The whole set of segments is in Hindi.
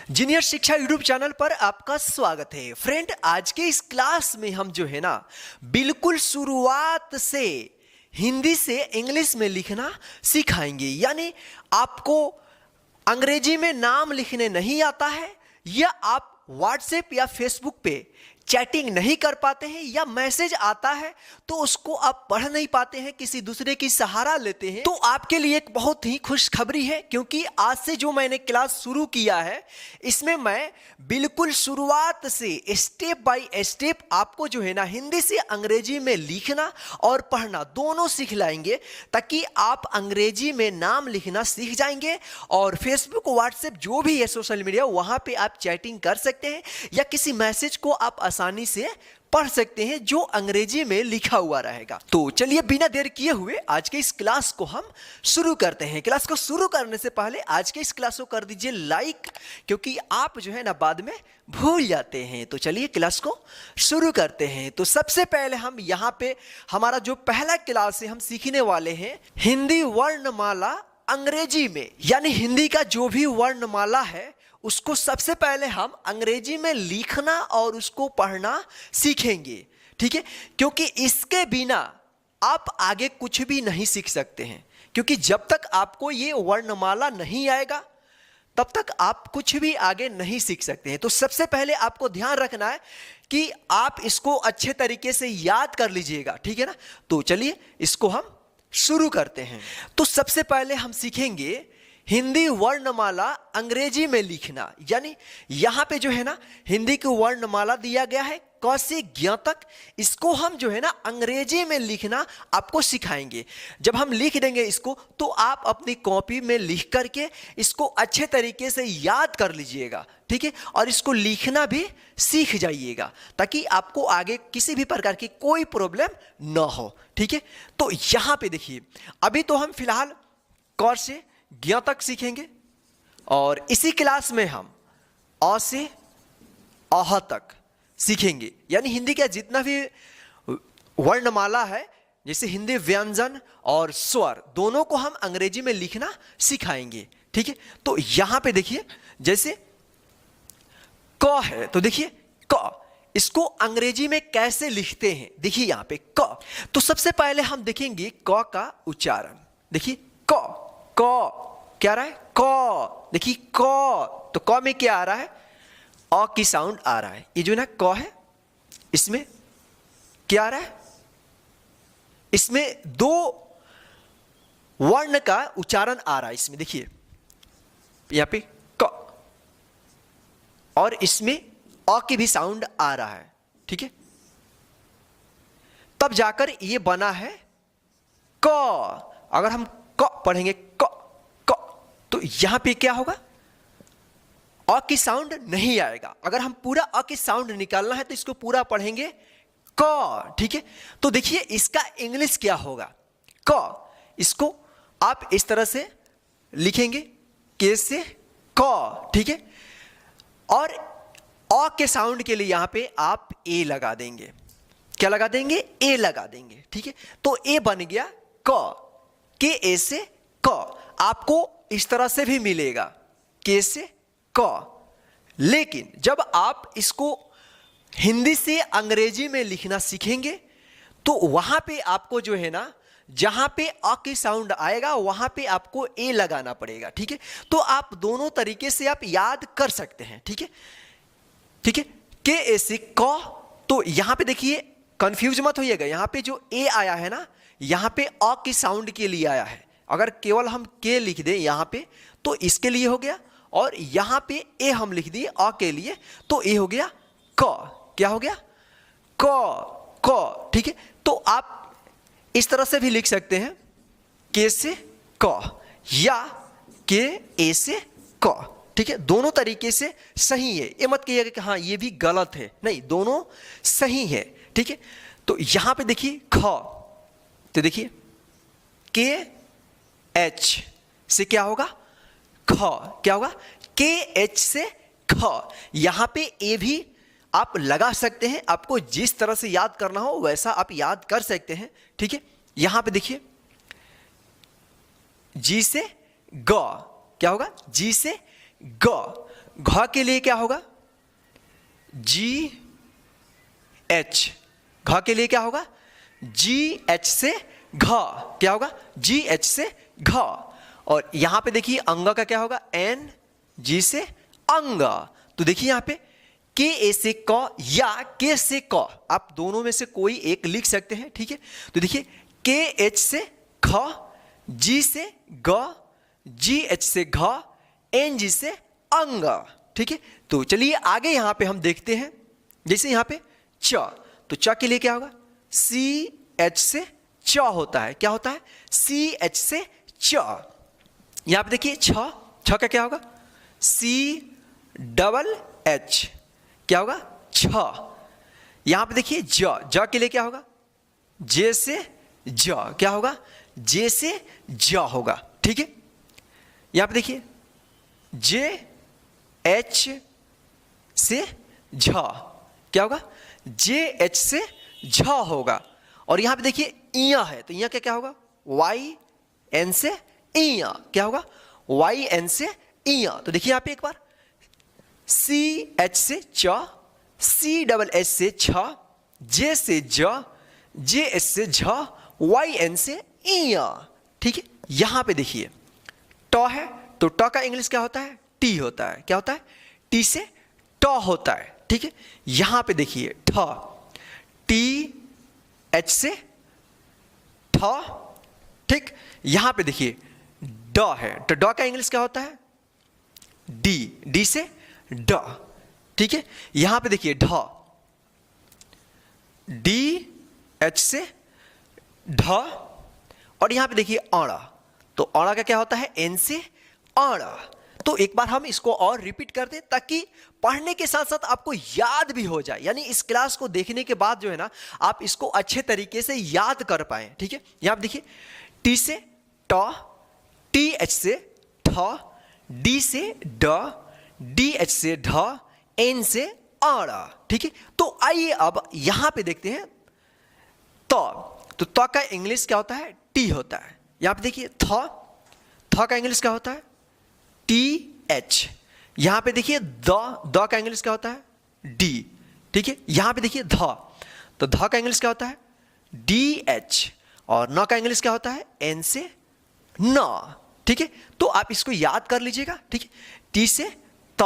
जूनियर शिक्षा यूट्यूब चैनल पर आपका स्वागत है। फ्रेंड, आज के इस क्लास में हम जो है ना बिल्कुल शुरुआत से हिंदी से इंग्लिश में लिखना सिखाएंगे। यानी आपको अंग्रेजी में नाम लिखने नहीं आता है, या आप व्हाट्सएप या फेसबुक पे चैटिंग नहीं कर पाते हैं, या मैसेज आता है तो उसको आप पढ़ नहीं पाते हैं, किसी दूसरे की सहारा लेते हैं, तो आपके लिए एक बहुत ही खुशखबरी है। क्योंकि आज से जो मैंने क्लास शुरू किया है इसमें मैं बिल्कुल शुरुआत से स्टेप बाय स्टेप आपको जो है ना हिंदी से अंग्रेजी में लिखना और पढ़ना दोनों सिखलाएंगे, ताकि आप अंग्रेजी में नाम लिखना सीख जाएंगे और फेसबुक व्हाट्सएप जो भी है सोशल मीडिया वहां पे आप चैटिंग कर सकते हैं, या किसी मैसेज को आप आसानी से पढ़ सकते हैं जो अंग्रेजी में लिखा हुआ रहेगा। तो चलिए बिना देर किए हुए आज के इस क्लास को हम शुरू करते हैं। क्लास को शुरू करने से पहले आज के इस क्लास को कर दीजिए लाइक, क्योंकि आप जो है ना बाद में भूल जाते हैं। तो चलिए क्लास को शुरू करते हैं। तो सबसे पहले हम यहाँ पे हमारा जो पहला क्लास है हम सीखने वाले हैं हिंदी वर्णमाला अंग्रेजी में। यानी हिंदी का जो भी वर्णमाला है उसको सबसे पहले हम अंग्रेजी में लिखना और उसको पढ़ना सीखेंगे, ठीक है। क्योंकि इसके बिना आप आगे कुछ भी नहीं सीख सकते हैं, क्योंकि जब तक आपको ये वर्णमाला नहीं आएगा तब तक आप कुछ भी आगे नहीं सीख सकते हैं। तो सबसे पहले आपको ध्यान रखना है कि आप इसको अच्छे तरीके से याद कर लीजिएगा, ठीक है ना। तो चलिए इसको हम शुरू करते हैं। तो सबसे पहले हम सीखेंगे हिंदी वर्णमाला अंग्रेजी में लिखना। यानी यहां पे जो है ना हिंदी की वर्णमाला दिया गया है क से ज्ञ तक, इसको हम जो है ना अंग्रेजी में लिखना आपको सिखाएंगे। जब हम लिख देंगे इसको तो आप अपनी कॉपी में लिख करके इसको अच्छे तरीके से याद कर लीजिएगा, ठीक है। और इसको लिखना भी सीख जाइएगा, ताकि आपको आगे किसी भी प्रकार की कोई प्रॉब्लम ना हो, ठीक है। तो यहां पे देखिए, अभी तो हम फिलहाल क से ज्ञ तक सीखेंगे, और इसी क्लास में हम अ से अह तक सीखेंगे। यानी हिंदी का जितना भी वर्णमाला है, जैसे हिंदी व्यंजन और स्वर, दोनों को हम अंग्रेजी में लिखना सिखाएंगे, ठीक है। तो यहां पे देखिए, जैसे क है तो देखिए क, इसको अंग्रेजी में कैसे लिखते हैं। देखिए यहां पे क, तो सबसे पहले हम देखेंगे क का उच्चारण। देखिए क, क्या आ रहा है क, देखिए क, तो क में क्या आ रहा है, अ की साउंड आ रहा है। ये जो ना क है इसमें क्या आ रहा है, इसमें दो वर्ण का उच्चारण आ रहा है। इसमें देखिए यहां पे क, और इसमें अ की भी साउंड आ रहा है, ठीक है। तब जाकर ये बना है क। अगर हम क पढ़ेंगे क, तो यहां पे क्या होगा, अ की साउंड नहीं आएगा। अगर हम पूरा अ की साउंड निकालना है तो इसको पूरा पढ़ेंगे क, ठीक है। तो देखिए इसका इंग्लिश क्या होगा, क, इसको आप इस तरह से लिखेंगे के से क, ठीक है। और अ के साउंड के लिए यहां पे आप ए लगा देंगे। क्या लगा देंगे, ए लगा देंगे, ठीक है। तो ए बन गया क, के ए से क। आपको इस तरह से भी मिलेगा के से क। लेकिन जब आप इसको हिंदी से अंग्रेजी में लिखना सीखेंगे तो वहां पे आपको जो है ना, जहां पे अ की साउंड आएगा वहां पे आपको ए लगाना पड़ेगा, ठीक है। तो आप दोनों तरीके से आप याद कर सकते हैं, ठीक है, ठीक है। के ए से क, तो यहां पे देखिए कंफ्यूज मत होइएगा, यहां पे जो ए आया है ना यहां पे अ की साउंड के लिए आया है। अगर केवल हम के लिख दें यहां पे तो इसके लिए हो गया, और यहां पे ए हम लिख दिए अ के लिए तो ए हो गया क। क्या हो गया क, ठीक है। तो आप इस तरह से भी लिख सकते हैं के से क, या के ए से क, ठीक है। दोनों तरीके से सही है, ये मत कहिएगा कि हाँ ये भी गलत है, नहीं, दोनों सही है, ठीक है। तो यहां पे देखिए ख, तो देखिए के एच से क्या होगा ख, क्या होगा के एच से ख। यहां पे ए भी आप लगा सकते हैं, आपको जिस तरह से याद करना हो वैसा आप याद कर सकते हैं, ठीक है। यहां पे देखिए जी से ग, क्या होगा जी से ग, घ के लिए क्या होगा? GH। घ के लिए क्या होगा? GH से घ, क्या होगा? GH से घ। और यहां पे देखिए अंग का क्या होगा? NG से अंग। तो देखिए यहां पे KA से क या K से क, आप दोनों में से कोई एक लिख सकते हैं, ठीक है। तो देखिए KH से ख, G से ग, GH से घ, NG से अंग, ठीक है। तो चलिए आगे यहां पे हम देखते हैं, जैसे यहां पे च, तो च के लिए क्या होगा? CH से च होता है, क्या होता है? CH से च। यहां पे देखिए छ, छ का क्या होगा? CH, क्या होगा? छ। यहां पे देखिए ज के लिए क्या होगा? J से ज, क्या होगा? J से ज होगा, ठीक है। यहां पे देखिए JH से झ, क्या होगा? JH से झ होगा। और यहां पे देखिए इया है, तो इया क्या होगा? YN से इया, क्या होगा? YN से इया। तो देखिए यहां पे एक बार CH से च, CH से छ, J से ज, JH से झ, YN से इया, ठीक है। यहां पे देखिए ट है, तो ट का इंग्लिश क्या होता है? टी होता है, क्या होता है? टी से ट होता है, ठीक है। यहां पे देखिए ठ, TH से ठ, ठीक। यहां पे देखिए ड है, तो ड का इंग्लिश क्या होता है? डी से ड, ठीक है। यहां पे देखिए ढ, DH से ढ। और यहां पे देखिए अड़ा, तो अड़ा का क्या होता है? N से अड़ा। तो एक बार हम इसको और रिपीट कर दें ताकि पढ़ने के साथ साथ आपको याद भी हो जाए, यानी इस क्लास को देखने के बाद जो है ना आप इसको अच्छे तरीके से याद कर पाए, ठीक है। यहां पे देखिए टी से ट, TH से ठ, D से ड, DH से ढ, N से आड़ा, ठीक है। तो आइए अब यहां पे देखते हैं तो का इंग्लिश क्या होता है? टी होता है। यहां पे देखिए थ का इंग्लिश क्या होता है? TH। यहां पे देखिए द का इंग्लिश क्या होता है? D, ठीक है। यहां पे देखिए ध, तो ध का इंग्लिश क्या होता है? DH। और न का इंग्लिश क्या होता है? N से न, ठीक है। तो आप इसको याद कर लीजिएगा, ठीक है। टी से त,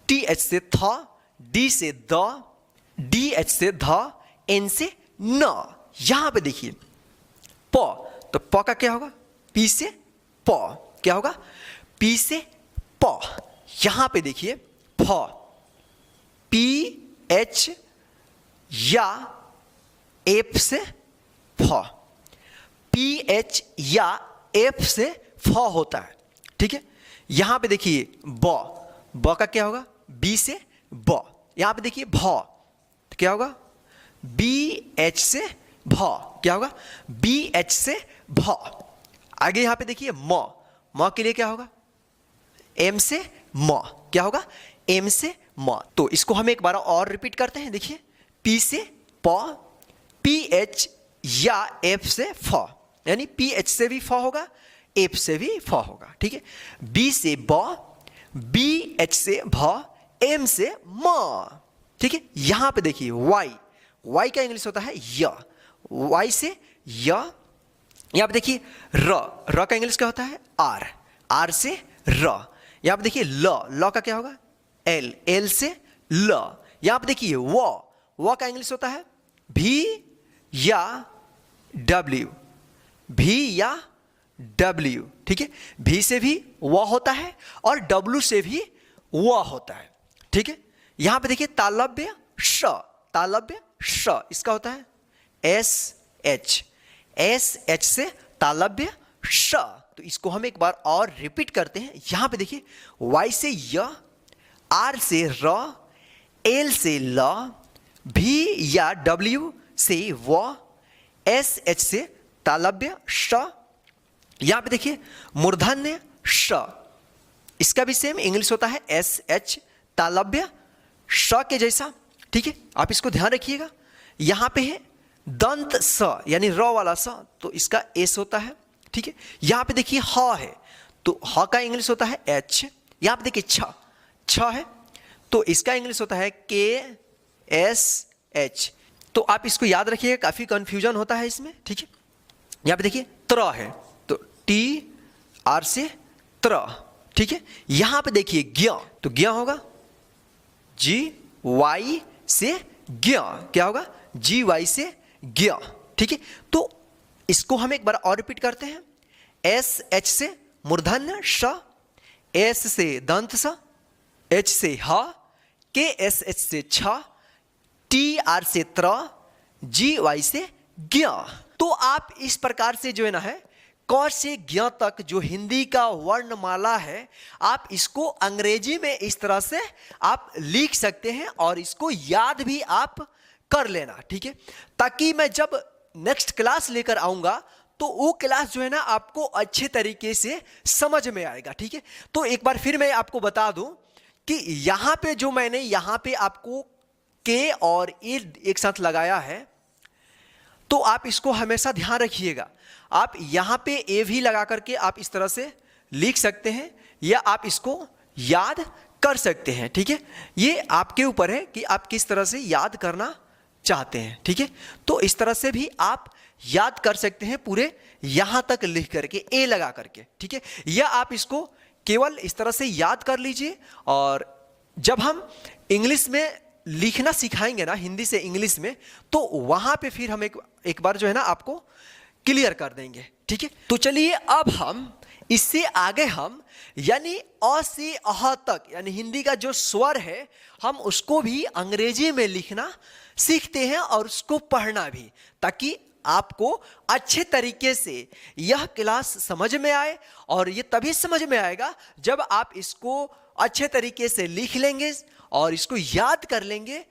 TH से थ, D से द, DH से ध, N से न। यहां पे देखिए प, तो प का क्या होगा? P से प, क्या होगा? P से प। यहां पे देखिए फ, PH या F से फ, PH या F से फ होता है, ठीक है। यहां पे देखिए ब का क्या होगा? B से ब। यहां पे देखिए भ, क्या होगा? BH से भ, क्या होगा? BH से भ। आगे यहां पे देखिए म के लिए क्या होगा? M से म, क्या होगा? M से म। तो इसको हम एक बार और रिपीट करते हैं, देखिए P से प, PH या F से फ, यानी PH से भी फ होगा, F से भी फ होगा, ठीक है। B से ब, BH से भ, M से म, ठीक है। यहां पे देखिए Y का इंग्लिश होता है य, Y से य। यहां पे देखिए र का इंग्लिश क्या होता है? R से र। यहां पे देखिए ल का क्या होगा? L से ल। यहां पे देखिए व का इंग्लिश होता है V या W, ठीक है। V से भी व होता है और W से भी व होता है, ठीक है। यहां पे देखिए तालव्य श, इसका होता है SH से तालव्य श। तो इसको हम एक बार और रिपीट करते हैं। यहां पे देखिए Y से य, R से र, L से ल, V या W से व, SH से तालव्य श। यहां पे देखिए मूर्धन्य श, इसका भी सेम इंग्लिश होता है SH तालव्य श के जैसा, ठीक है। आप इसको ध्यान रखिएगा। यहां पे है दंत स यानी र वाला स, तो इसका एस होता है, ठीक है। यहां पे देखिए ह है, तो ह का इंग्लिश होता है H। यहां पे देखिए छ है, तो इसका इंग्लिश होता है KSH। तो आप इसको याद रखिएगा, काफी कंफ्यूजन होता है इसमें, ठीक है। यहाँ पे देखिए त्र है, तो TR से त्र, ठीक है। यहाँ पे देखिए ज्ञ, तो ज्ञ होगा GY से ज्ञ, क्या होगा GY से ज्ञ, ठीक है। तो इसको हम एक बार और रिपीट करते हैं। SH से मूर्धन्य श, S से दंत स, H से ह, KSH से छ, TR से त्र, GY से ज्ञ। तो आप इस प्रकार से जो है ना है क से ज्ञ तक जो हिंदी का वर्णमाला है, आप इसको अंग्रेजी में इस तरह से आप लिख सकते हैं और इसको याद भी आप कर लेना, ठीक है। ताकि मैं जब नेक्स्ट क्लास लेकर आऊंगा तो वो क्लास जो है ना आपको अच्छे तरीके से समझ में आएगा, ठीक है। तो एक बार फिर मैं आपको बता दूं कि यहां पे जो मैंने यहां पे आपको के और ए एक साथ लगाया है, तो आप इसको हमेशा ध्यान रखिएगा। आप यहां पे ए भी लगा करके आप इस तरह से लिख सकते हैं या आप इसको याद कर सकते हैं, ठीक है। ये आपके ऊपर है कि आप किस तरह से याद करना चाहते हैं, ठीक है। तो इस तरह से भी आप याद कर सकते हैं पूरे यहां तक लिख करके ए लगा करके, ठीक है। या आप इसको केवल इस तरह से याद कर लीजिए और जब हम इंग्लिश में लिखना सिखाएंगे ना, हिंदी से इंग्लिश में, तो वहां पे फिर हम एक बार जो है ना आपको क्लियर कर देंगे, ठीक है। तो चलिए अब हम इससे आगे हम यानी अ से अह तक यानी हिंदी का जो स्वर है हम उसको भी अंग्रेजी में लिखना सीखते हैं और उसको पढ़ना भी, ताकि आपको अच्छे तरीके से यह क्लास समझ में आए। और ये तभी समझ में आएगा जब आप इसको अच्छे तरीके से लिख लेंगे और इसको याद कर लेंगे,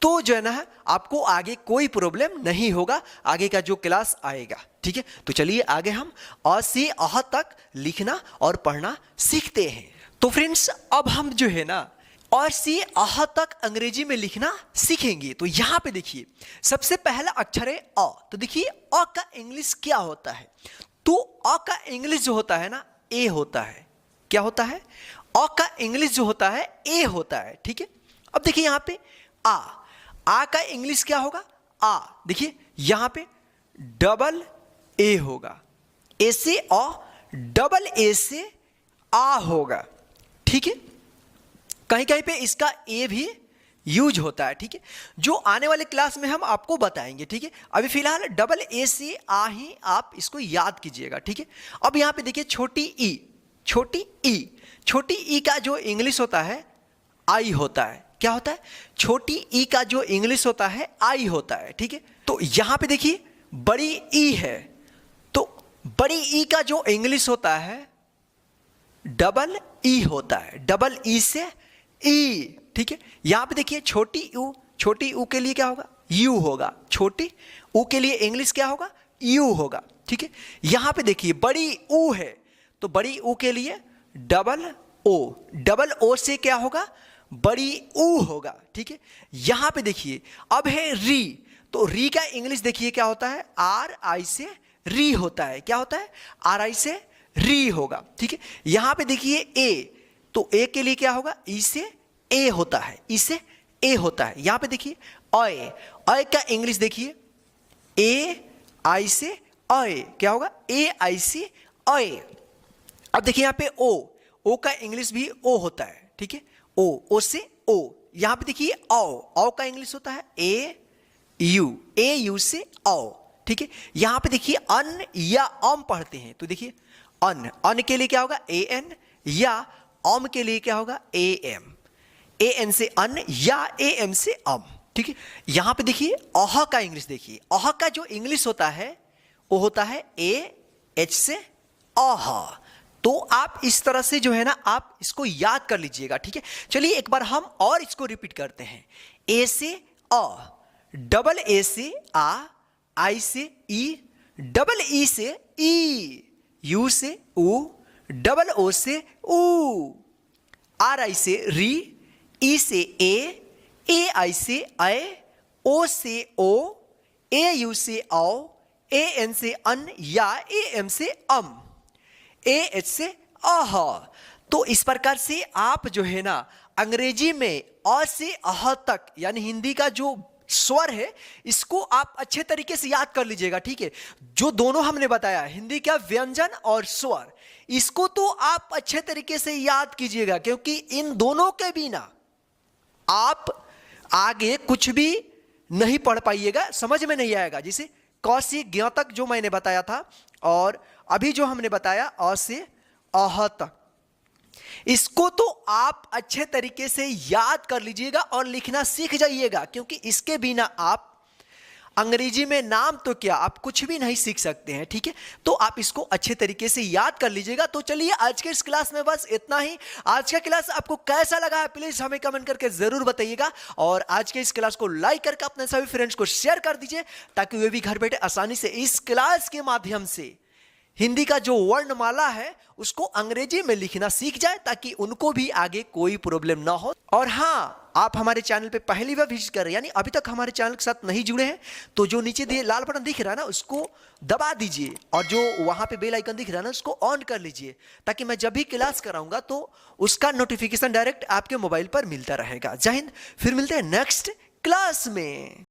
तो जो है ना आपको आगे कोई प्रॉब्लम नहीं होगा, आगे का जो क्लास आएगा, ठीक है। तो चलिए आगे हम अ से अह तक लिखना और पढ़ना सीखते हैं। तो फ्रेंड्स अब हम जो है ना अ से अह तक अंग्रेजी में लिखना सीखेंगे। तो यहां पे देखिए सबसे पहला अक्षर है अ। तो देखिए अ का इंग्लिश क्या होता है, तो अ का इंग्लिश जो होता है ना ए होता है। क्या होता है? अ का इंग्लिश जो होता है ए होता है, ठीक है। अब देखिए यहां पे आ का इंग्लिश क्या होगा? आ। देखिए यहां पे डबल ए होगा, ए से अ, डबल ए से आ होगा, ठीक है। कहीं कहीं पे इसका ए भी यूज होता है, ठीक है, जो आने वाले क्लास में हम आपको बताएंगे, ठीक है। अभी फिलहाल डबल ए से आ ही आप इसको याद कीजिएगा, ठीक है। अब यहां पे देखिए छोटी ई, छोटी ई का जो इंग्लिश होता है आई होता है। क्या होता है? छोटी ई का जो इंग्लिश होता है आई होता है, ठीक है। तो यहां पे देखिए बड़ी ई है, तो बड़ी ई का जो इंग्लिश होता है डबल ई होता है, डबल ई से ई, ठीक है। यहां पे देखिए छोटी यू के लिए क्या होगा? यू होगा। छोटी ऊ के लिए इंग्लिश क्या होगा? यू होगा, ठीक है। यहां पे देखिए बड़ी ऊ है, तो बड़ी ऊ के लिए डबल ओ से क्या होगा? बड़ी ऊ होगा, ठीक है। यहां पे देखिए अब है री, तो री का इंग्लिश देखिए क्या होता है? आर आई से री होता है। क्या होता है? आर आई से री होगा, ठीक है। यहां पे देखिए ए, तो ए के लिए क्या होगा? ई से ए होता है, ई से ए होता है। यहां पे देखिए अय का इंग्लिश देखिए ए आई से अय, क्या होगा? ए आई से अय। अब देखिए यहां पे ओ का इंग्लिश भी ओ होता है, ठीक है। ओ से ओ। यहां पे देखिए औ का इंग्लिश होता है ए यू से औ, ठीक है। यहां पे देखिए अन या अम पढ़ते हैं, तो देखिए अन के लिए क्या होगा? ए एन, या अम के लिए क्या होगा? A M. ए एन से अन या ए एम से अम, ठीक है। यहां पे देखिए अह का इंग्लिश देखिए, अह का जो इंग्लिश होता है वो होता है ए एच से अह। तो आप इस तरह से जो है ना आप इसको याद कर लीजिएगा, ठीक है। चलिए एक बार हम और इसको रिपीट करते हैं। ए से अ, डबल ए से आ, आई से ई, डबल ई से ई, यू से ऊ, डबल ओ से ऊ, आर आई से री, ई से ए आई से अय, ओ से ओ, ए यू से औ, ए एन से अन या ए एम से अम, ए एच से आह। तो इस प्रकार से आप जो है ना अंग्रेजी में अ से अह तक यानी हिंदी का जो स्वर है इसको आप अच्छे तरीके से याद कर लीजिएगा, ठीक है। जो दोनों हमने बताया हिंदी का व्यंजन और स्वर, इसको तो आप अच्छे तरीके से याद कीजिएगा, क्योंकि इन दोनों के बिना आप आगे कुछ भी नहीं पढ़ पाइएगा, समझ में नहीं आएगा। जैसे क से ज्ञ तक जो मैंने बताया था और अभी जो हमने बताया अ से अह तक, इसको तो आप अच्छे तरीके से याद कर लीजिएगा और लिखना सीख जाइएगा, क्योंकि इसके बिना आप अंग्रेजी में नाम तो क्या आप कुछ भी नहीं सीख सकते हैं, ठीक है। तो आप इसको अच्छे तरीके से याद कर लीजिएगा। तो चलिए आज के इस क्लास में बस इतना ही। आज का क्लास आपको कैसा लगा है प्लीज हमें कमेंट करके जरूर बताइएगा, और आज के इस क्लास को लाइक करके अपने सभी फ्रेंड्स को शेयर कर दीजिए, ताकि वे भी घर बैठे आसानी से इस क्लास के माध्यम से हिंदी का जो वर्णमाला है उसको अंग्रेजी में लिखना सीख जाए, ताकि उनको भी आगे कोई प्रॉब्लम ना हो। और हाँ, आप हमारे चैनल पे पहली बार विजिट कर रहे हैं यानी अभी तक हमारे चैनल के साथ नहीं जुड़े हैं, तो जो नीचे दिए लाल बटन दिख रहा है ना उसको दबा दीजिए, और जो वहां पे बेल आइकन दिख रहा है ना उसको ऑन कर लीजिए, ताकि मैं जब भी क्लास कराऊंगा तो उसका नोटिफिकेशन डायरेक्ट आपके मोबाइल पर मिलता रहेगा। जय हिंद, फिर मिलते हैं नेक्स्ट क्लास में।